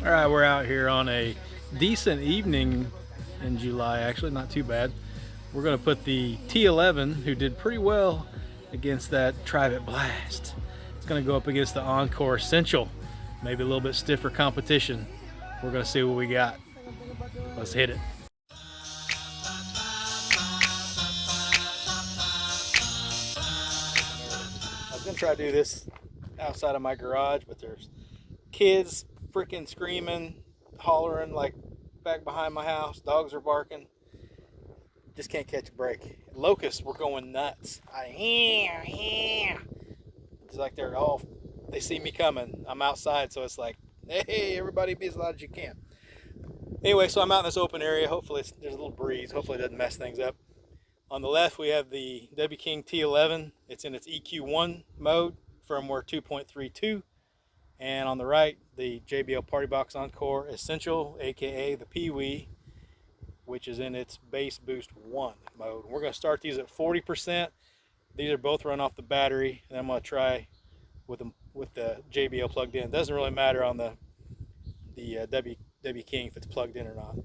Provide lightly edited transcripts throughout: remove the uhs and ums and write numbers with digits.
All right, we're out here on a decent evening in July, actually, not too bad. We're going to put the T11, who did pretty well against that Private Blast. It's going to go up against the Encore Essential, maybe a little bit stiffer competition. We're going to see what we got. Let's hit it. I was going to try to do this outside of my garage, but there's kids freaking screaming, hollering like back behind my house. Dogs are barking. Just can't catch a break. Locusts were going nuts. It's like they see me coming. I'm outside, so it's like, hey, everybody be as loud as you can. Anyway, so I'm out in this open area. Hopefully there's a little breeze. Hopefully it doesn't mess things up. On the left, we have the W King T11. It's in its EQ1 mode, firmware 2.32. And on the right, the JBL Partybox Encore Essential, aka the Pee-wee, which is in its bass boost 1 mode. We're going to start these at 40%. These are both run off the battery, and I'm going to try with the JBL plugged in. It doesn't really matter on the W King if it's plugged in or not.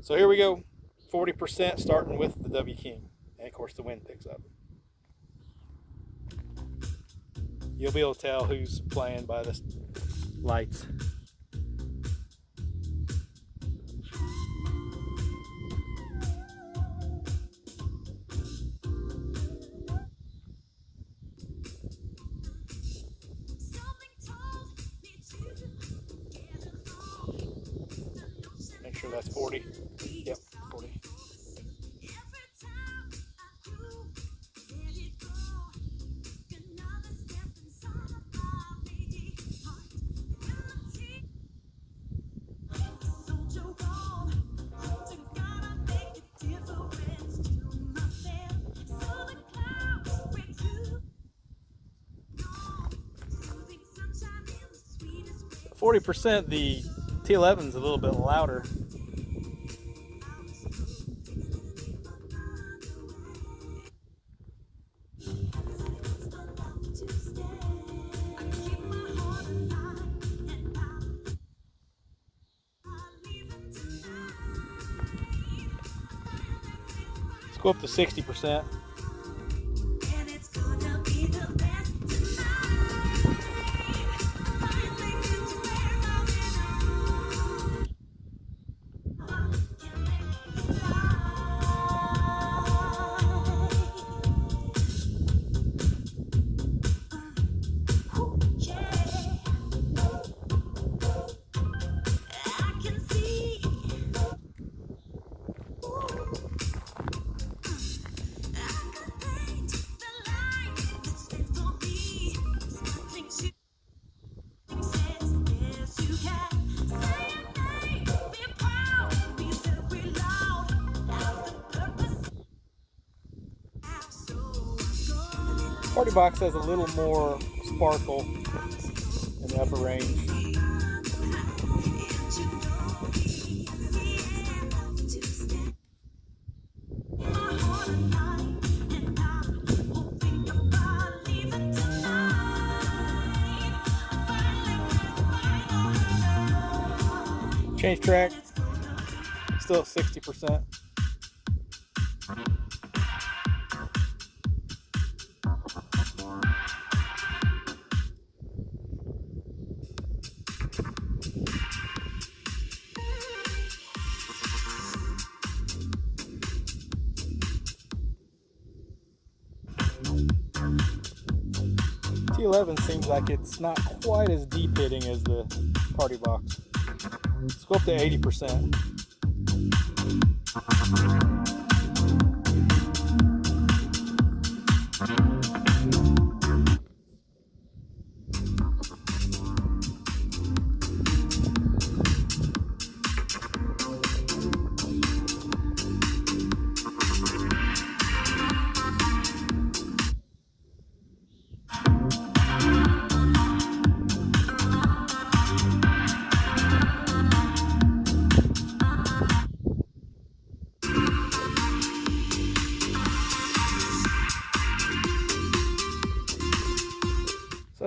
So here we go, 40% starting with the W King, and of course the wind picks up. You'll be able to tell who's playing by the lights. Make sure that's 40. Yep, 40. So 40%, the T11 is a little bit louder. Let's go up to 60%. Partybox has a little more sparkle in the upper range. Change track, still at 60%. T11 seems like it's not quite as deep hitting as the Partybox. Let's go up to 80%.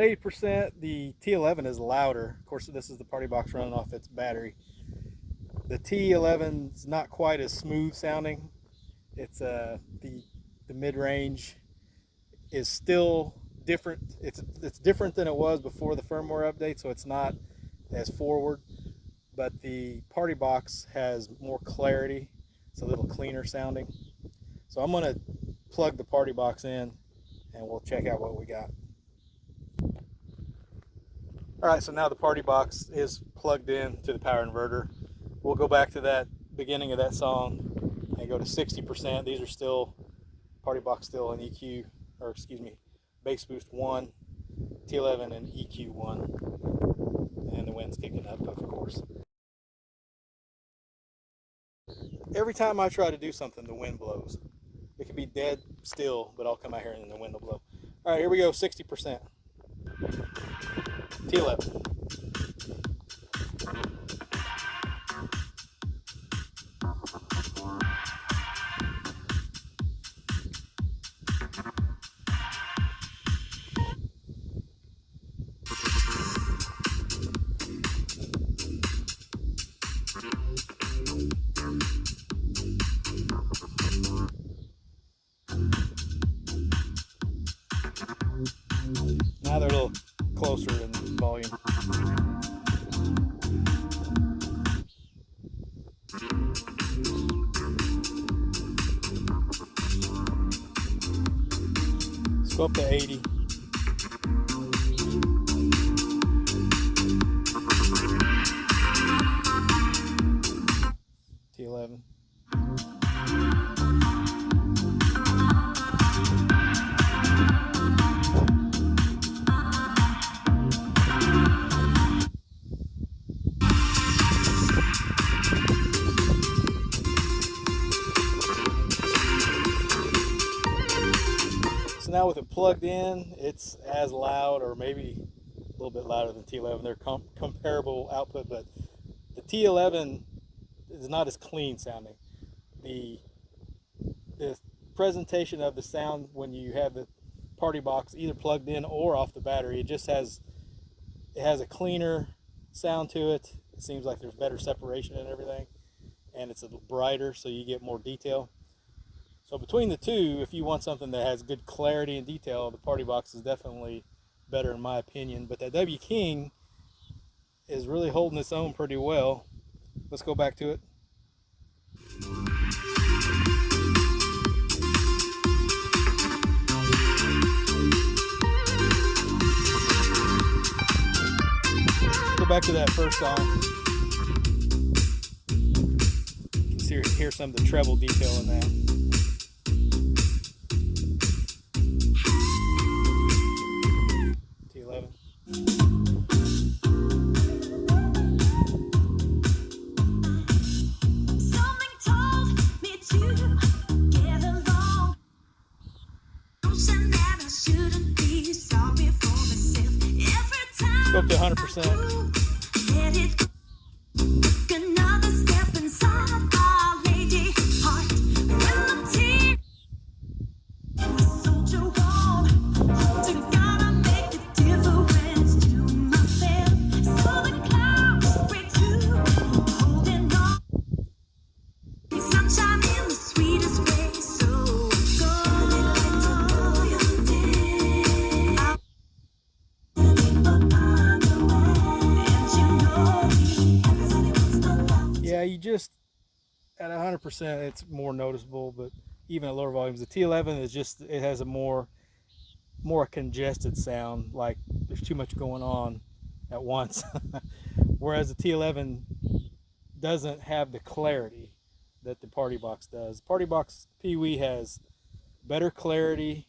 80%. The T11 is louder. Of course, this is the Partybox running off its battery. The T11 is not quite as smooth sounding. It's the mid-range is still different. It's different than it was before the firmware update, so it's not as forward. But the Partybox has more clarity. It's a little cleaner sounding. So I'm gonna plug the Partybox in, and we'll check out what we got. All right, so now the Partybox is plugged in to the power inverter. We'll go back to that beginning of that song and go to 60%. These are still Partybox, still an EQ, or excuse me, bass boost 1, T11 and EQ1, and the wind's kicking up, of course. Every time I try to do something, the wind blows. It can be dead still, but I'll come out here and the wind will blow. All right, here we go, 60%. T11. Now they're a little closer in volume. Let's go up to 80. T11. So now with it plugged in, it's as loud, or maybe a little bit louder than T11. They're comparable output, but the T11 is not as clean sounding. The presentation of the sound when you have the Partybox either plugged in or off the battery, it has a cleaner sound to it. It seems like there's better separation and everything, and it's a little brighter, so you get more detail. So between the two, if you want something that has good clarity and detail, the Partybox is definitely better in my opinion. But that W King is really holding its own pretty well. Let's go back to it. Let's go back to that first song. You can hear some of the treble detail in that. T11. Go up to 100%. Yeah, you just at 100% it's more noticeable, but even at lower volumes, the T11 is just, it has a more congested sound, like there's too much going on at once. Whereas the T11 doesn't have the clarity that the Partybox does. Partybox Pee-wee has better clarity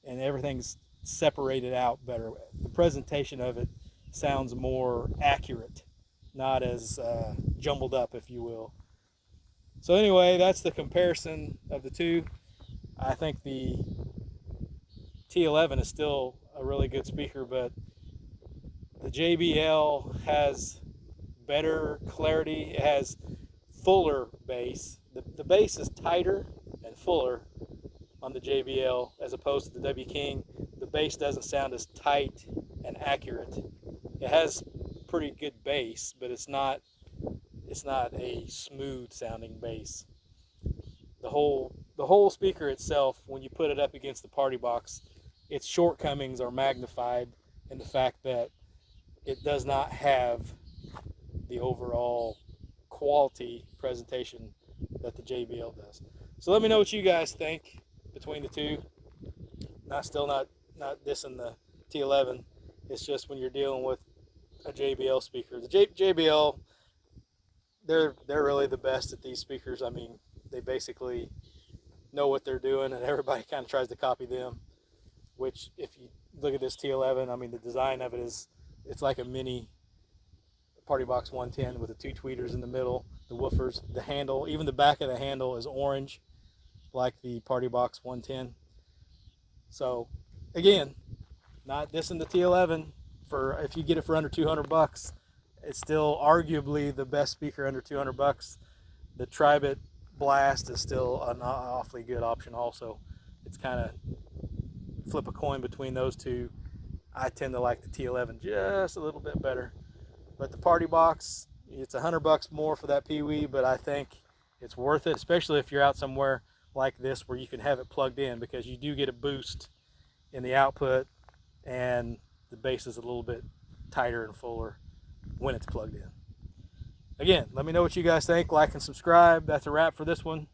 and everything's separated out better. The presentation of it sounds more accurate, not as jumbled up, if you will. So anyway, that's the comparison of the two. I think the T11 is still a really good speaker, but the JBL has better clarity. It has fuller bass. The bass is tighter and fuller on the JBL as opposed to the W King. The bass doesn't sound as tight and accurate. It has pretty good bass, but it's not a smooth sounding bass. The whole speaker itself, when you put it up against the Partybox, its shortcomings are magnified in the fact that it does not have the overall quality presentation that the JBL does. So let me know what you guys think between the two. Still not dissing the T11. It's just when you're dealing with a JBL speaker. The JBL, they're really the best at these speakers. I mean, they basically know what they're doing, and everybody kind of tries to copy them. Which, if you look at this T11, I mean, the design of it it's like a mini Partybox 110 with the two tweeters in the middle, the woofers, the handle, even the back of the handle is orange, like the Partybox 110. So, again, not dissing the T11 for if you get it for under 200 bucks. It's still arguably the best speaker under 200 bucks. The Tribit Blast is still an awfully good option also. It's kind of flip a coin between those two. I tend to like the T11 just a little bit better. But the Partybox, it's 100 bucks more for that Pee-wee, but I think it's worth it, especially if you're out somewhere like this where you can have it plugged in, because you do get a boost in the output and the bass is a little bit tighter and fuller when it's plugged in. Again, let me know what you guys think. Like and subscribe. That's a wrap for this one.